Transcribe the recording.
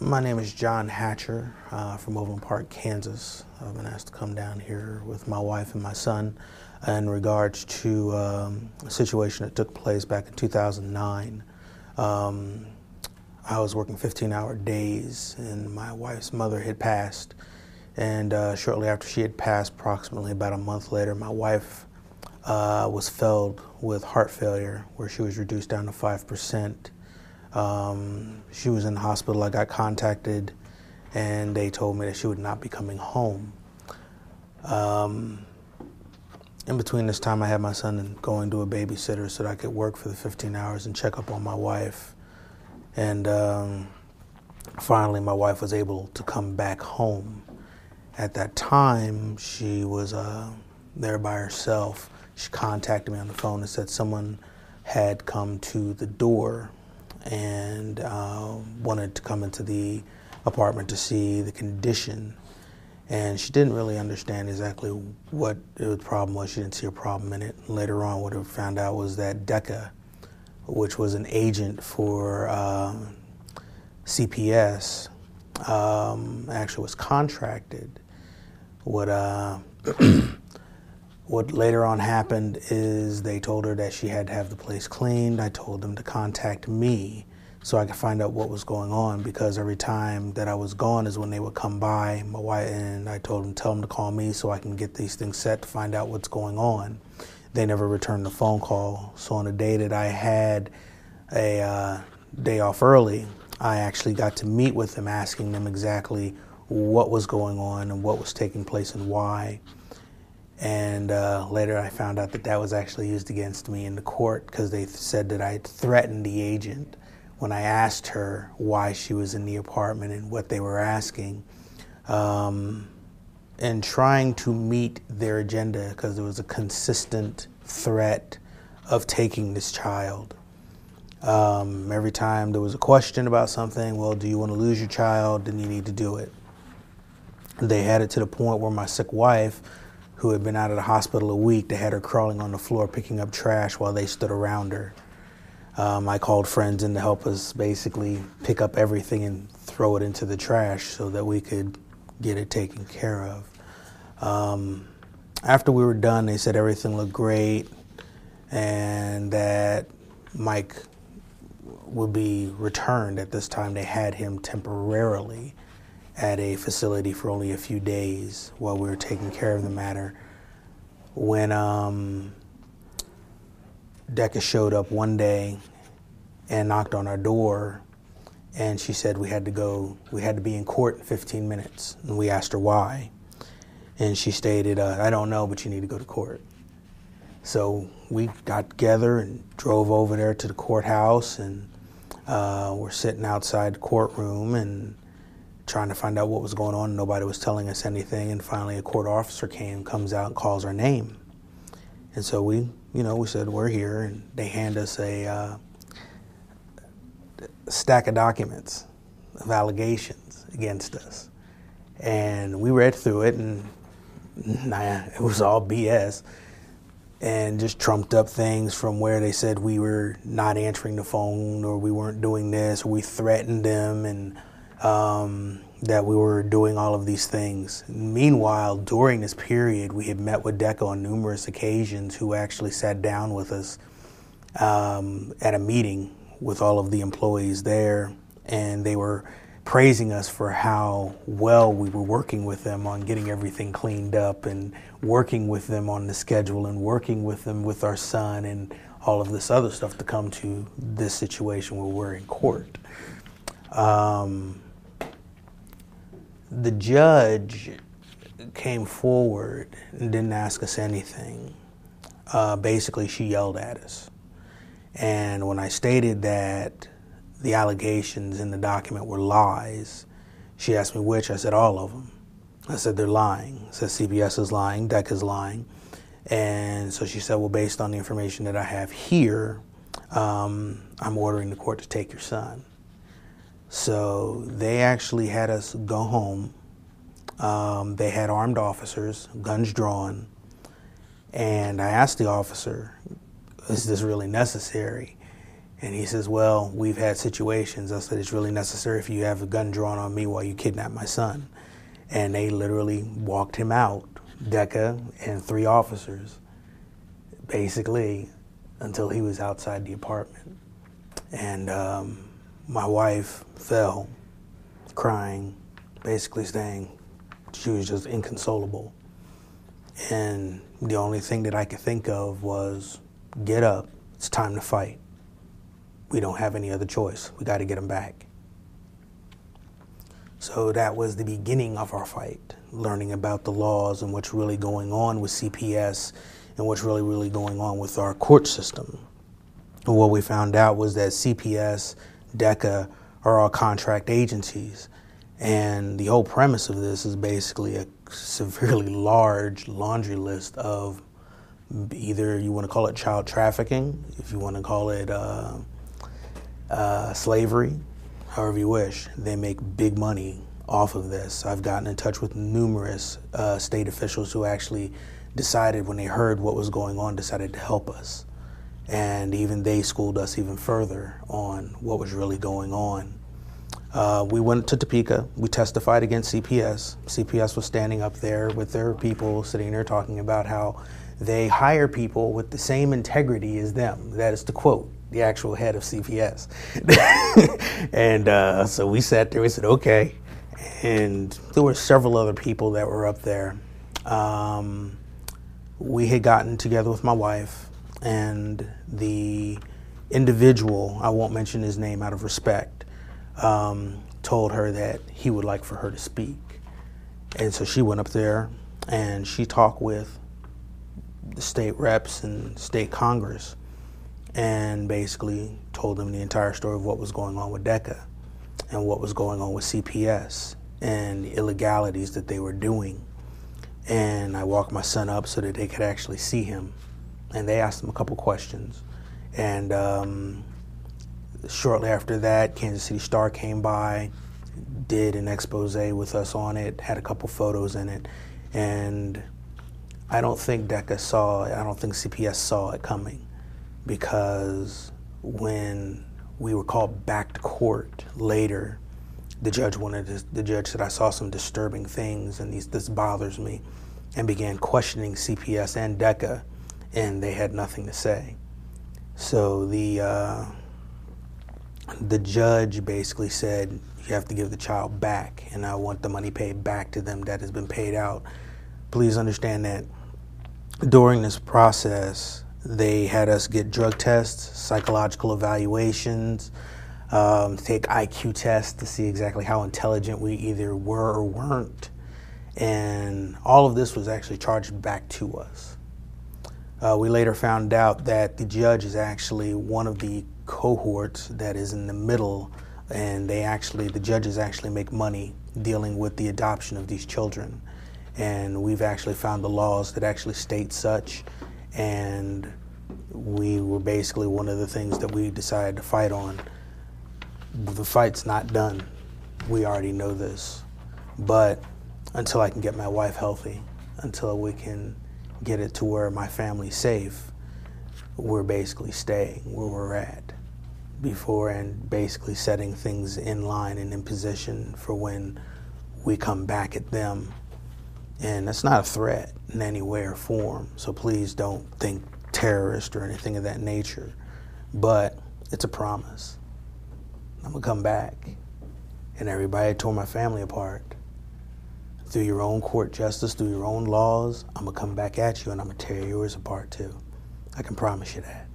My name is John Hatcher from Overland Park, Kansas. I've been asked to come down here with my wife and my son in regards to a situation that took place back in 2009. I was working 15-hour days and my wife's mother had passed. And shortly after she had passed, approximately about a month later, my wife was felled with heart failure where she was reduced down to 5%. She was in the hospital. I got contacted and they told me that she would not be coming home. In between this time, I had my son going to a babysitter so that I could work for the 15 hours and check up on my wife. And finally, my wife was able to come back home. At that time, she was there by herself. She contacted me on the phone and said someone had come to the door and wanted to come into the apartment to see the condition. And she didn't really understand exactly what the problem was. She didn't see a problem in it. Later on, what I found out was that DECA, which was an agent for CPS, actually was contracted. What later on happened is they told her that she had to have the place cleaned. I told them to contact me so I could find out what was going on, because every time that I was gone is when they would come by, my wife, and I told them, tell them to call me so I can get these things set to find out what's going on. They never returned the phone call. So on the day that I had a day off early, I actually got to meet with them, asking them exactly what was going on and what was taking place and why. And later I found out that that was actually used against me in the court, because they said that I threatened the agent when I asked her why she was in the apartment and what they were asking, and trying to meet their agenda, because there was a consistent threat of taking this child. Every time there was a question about something, well, do you want to lose your child? Then you need to do it. They had it to the point where my sick wife, who had been out of the hospital a week, they had her crawling on the floor picking up trash while they stood around her. I called friends in to help us basically pick up everything and throw it into the trash so that we could get it taken care of. After we were done, they said everything looked great and that Mike would be returned. At this time, they had him temporarily at a facility for only a few days while we were taking care of the matter. When DECA showed up one day and knocked on our door, and she said we had to be in court in 15 minutes. And we asked her why. And she stated, I don't know, but you need to go to court. So we got together and drove over there to the courthouse, and we're sitting outside the courtroom and trying to find out what was going on. Nobody was telling us anything, and finally a court officer comes out and calls our name. And so we said, we're here, and they hand us a stack of documents of allegations against us. And we read through it, and it was all BS, and just trumped up things from where they said we were not answering the phone, or we weren't doing this, or we threatened them, and that we were doing all of these things. Meanwhile, during this period, we had met with DECA on numerous occasions, who actually sat down with us at a meeting with all of the employees there, and they were praising us for how well we were working with them on getting everything cleaned up, and working with them on the schedule, and working with them with our son, and all of this other stuff to come to this situation where we're in court. The judge came forward and didn't ask us anything. Basically, she yelled at us. And when I stated that the allegations in the document were lies, she asked me which. I said all of them. I said they're lying. I said CPS is lying, DECA is lying. And so she said, well, based on the information that I have here, I'm ordering the court to take your son. So they actually had us go home. They had armed officers, guns drawn, and I asked the officer, is this really necessary? And he says, well, we've had situations. I said, it's really necessary for you to have a gun drawn on me while you kidnap my son. And they literally walked him out, Decca and 3 officers, basically until he was outside the apartment. And my wife fell, crying, basically saying she was just inconsolable. And the only thing that I could think of was, get up, it's time to fight. We don't have any other choice. We got to get him back. So that was the beginning of our fight, learning about the laws and what's really going on with CPS and what's really going on with our court system. And what we found out was that CPS, DECA are all contract agencies. And the whole premise of this is basically a severely large laundry list of either you want to call it child trafficking, if you want to call it slavery, however you wish. They make big money off of this. I've gotten in touch with numerous state officials who actually decided, when they heard what was going on, decided to help us. And even they schooled us even further on what was really going on. We went to Topeka. We testified against CPS. CPS was standing up there with their people, sitting there talking about how they hire people with the same integrity as them. That is to quote the actual head of CPS. And so we sat there, we said, okay. And there were several other people that were up there. We had gotten together with my wife, and the individual, I won't mention his name out of respect, told her that he would like for her to speak. And so she went up there and she talked with the state reps and state Congress and basically told them the entire story of what was going on with DECA and what was going on with CPS and the illegalities that they were doing. And I walked my son up so that they could actually see him. And they asked him a couple questions. And shortly after that, Kansas City Star came by, did an expose with us on it, had a couple photos in it. And I don't think DECA saw it, I don't think CPS saw it coming, because when we were called back to court later, the judge said, I saw some disturbing things and this bothers me, and began questioning CPS and DECA, and they had nothing to say. So the judge basically said, you have to give the child back, and I want the money paid back to them that has been paid out. Please understand that during this process, they had us get drug tests, psychological evaluations, take IQ tests to see exactly how intelligent we either were or weren't. And all of this was actually charged back to us. We later found out that the judge is actually one of the cohorts that is in the middle, and the judges actually make money dealing with the adoption of these children. And we've actually found the laws that actually state such, and we were basically one of the things that we decided to fight on. The fight's not done. We already know this. But until I can get my wife healthy, until we can get it to where my family's safe, we're basically staying where we're at before, and basically setting things in line and in position for when we come back at them. And that's not a threat in any way or form, so please don't think terrorist or anything of that nature. But it's a promise. I'm gonna come back, and everybody that tore my family apart, through your own court justice, through your own laws, I'm gonna come back at you, and I'm gonna tear yours apart too. I can promise you that.